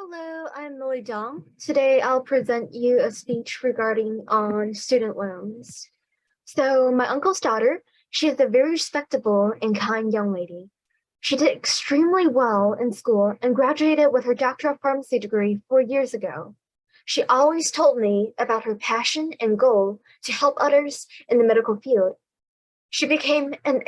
Hello, I'm Lily Dong. Today I'll present you a speech regarding on student loans. So my uncle's daughter, she is a very respectable and kind young lady. She did extremely well in school and graduated with her Doctor of Pharmacy degree 4 years ago. She always told me about her passion and goal to help others in the medical field. She became an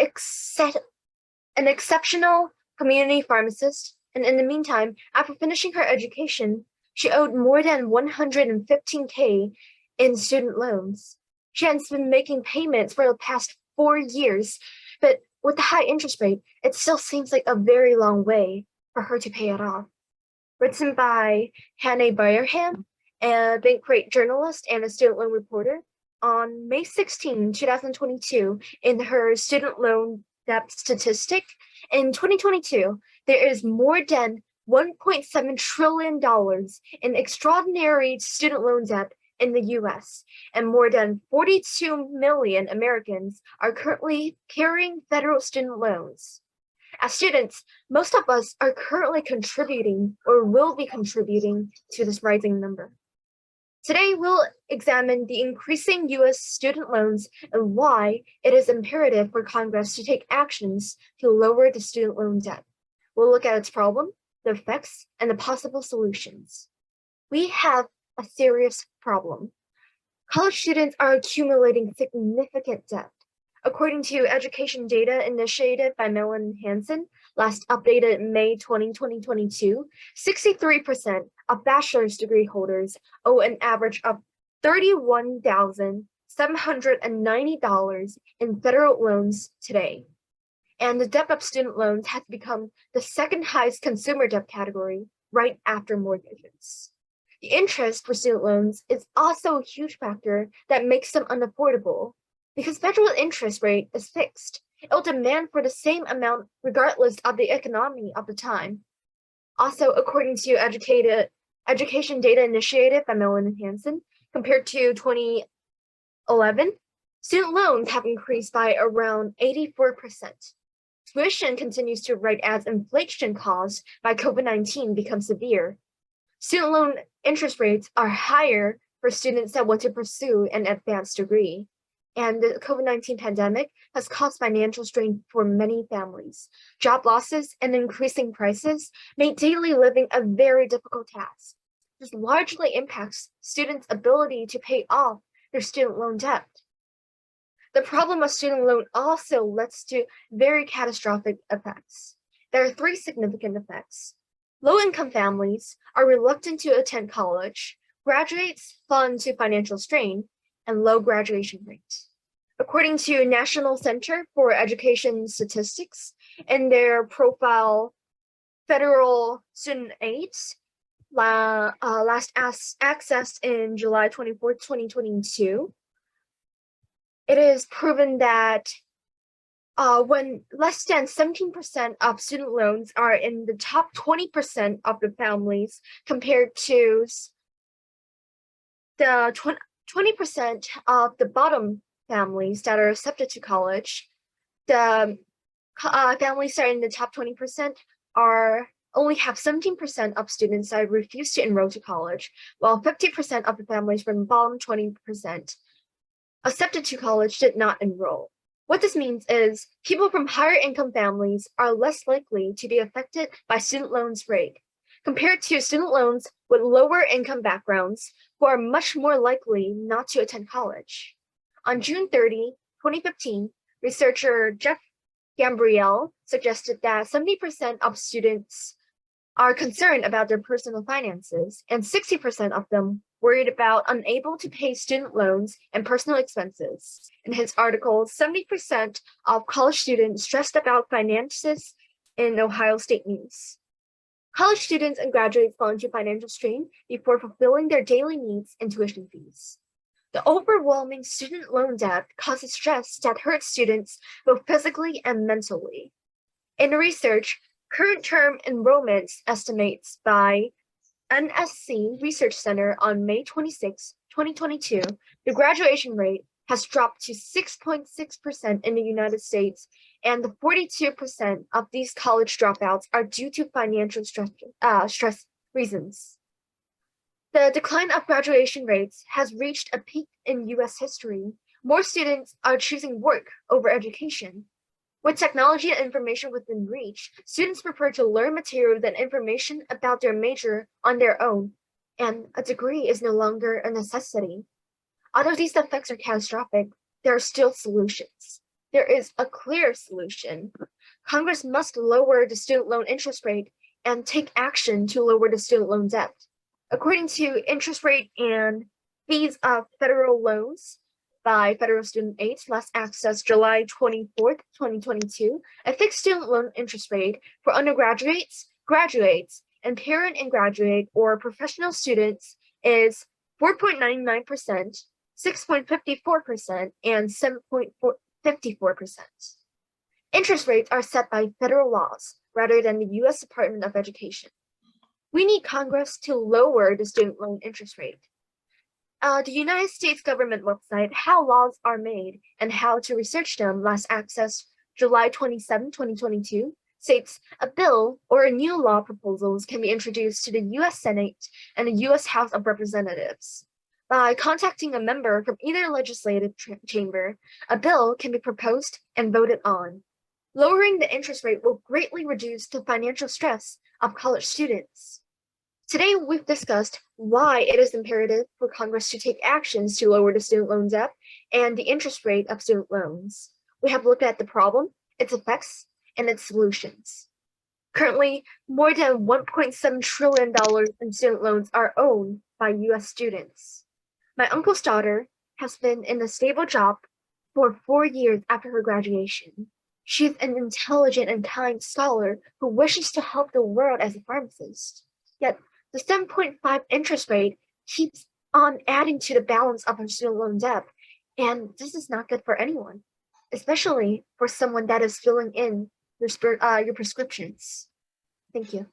exceptional community pharmacist, and in the meantime, after finishing her education, she owed more than 115K in student loans. She has been making payments for the past 4 years, but with the high interest rate, it still seems like a very long way for her to pay it off. Written by Hannah Bayerham, a Bankrate journalist and a student loan reporter, on May 16, 2022, in her student loan debt statistic. In 2022, there is more than $1.7 trillion in extraordinary student loan debt in the US, and more than 42 million Americans are currently carrying federal student loans. As students, most of us are currently contributing or will be contributing to this rising number. Today, we'll examine the increasing U.S. student loans and why it is imperative for Congress to take actions to lower the student loan debt. We'll look at its problem, the effects, and the possible solutions. We have a serious problem. College students are accumulating significant debt. According to Education Data Initiative by Mellon Hansen, last updated May 2022, 63% of bachelor's degree holders owe an average of $31,790 in federal loans today. And the debt of student loans has become the second highest consumer debt category right after mortgages. The interest for student loans is also a huge factor that makes them unaffordable. Because federal interest rate is fixed, it will demand for the same amount regardless of the economy of the time. Also, according to Education Data Initiative by Mellon Hansen, compared to 2011, student loans have increased by around 84%. Tuition continues to rise as inflation caused by COVID-19 becomes severe. Student loan interest rates are higher for students that want to pursue an advanced degree. And the COVID-19 pandemic has caused financial strain for many families. Job losses and increasing prices make daily living a very difficult task. This largely impacts students' ability to pay off their student loan debt. The problem of student loan also leads to very catastrophic effects. There are three significant effects. Low-income families are reluctant to attend college, graduates fall into financial strain, and low graduation rate. According to National Center for Education Statistics, in their profile Federal Student Aid, last accessed in July 24, 2022, it is proven that when less than 17% of student loans are in the top 20% of the families compared to the 20% of the bottom families that are accepted to college, the families that are in the top 20% only have 17% of students that refuse to enroll to college, while 50% of the families from the bottom 20% accepted to college did not enroll. What this means is people from higher income families are less likely to be affected by student loans rate, compared to student loans with lower income backgrounds who are much more likely not to attend college. On June 30, 2015, researcher Jeff Gambriel suggested that 70% of students are concerned about their personal finances, and 60% of them worried about unable to pay student loans and personal expenses. In his article, 70% of college students stressed about finances in Ohio State News. College students and graduates fall into financial strain before fulfilling their daily needs and tuition fees. The overwhelming student loan debt causes stress that hurts students both physically and mentally. In research, current term enrollments estimates by NSC Research Center on May 26, 2022, the graduation rate has dropped to 6.6% in the United States, and the 42% of these college dropouts are due to financial stress Reasons. The decline of graduation rates has reached a peak in US history. More students are choosing work over education. With technology and information within reach, students prefer to learn material than information about their major on their own, and a degree is no longer a necessity. Although these effects are catastrophic, there are still solutions. There is a clear solution. Congress must lower the student loan interest rate and take action to lower the student loan debt. According to interest rate and fees of federal loans by Federal Student Aid, last accessed July 24th, 2022, a fixed student loan interest rate for undergraduates, graduates, and parent and graduate or professional students is 4.99%, 6.54%, and 7.54%. Interest rates are set by federal laws rather than the U.S. Department of Education. We need Congress to lower the student loan interest rate. The United States government website, How Laws Are Made and How to Research Them, last accessed July 27, 2022, states a bill or a new law proposals can be introduced to the U.S. Senate and the U.S. House of Representatives. By contacting a member from either legislative chamber, a bill can be proposed and voted on. Lowering the interest rate will greatly reduce the financial stress of college students. Today, we've discussed why it is imperative for Congress to take actions to lower the student loan debt and the interest rate of student loans. We have looked at the problem, its effects, and its solutions. Currently, more than $1.7 trillion in student loans are owned by U.S. students. My uncle's daughter has been in a stable job for 4 years after her graduation. She is an intelligent and kind scholar who wishes to help the world as a pharmacist. Yet, the 7.5 interest rate keeps on adding to the balance of her student loan debt, and this is not good for anyone, especially for someone that is filling in your prescriptions. Thank you.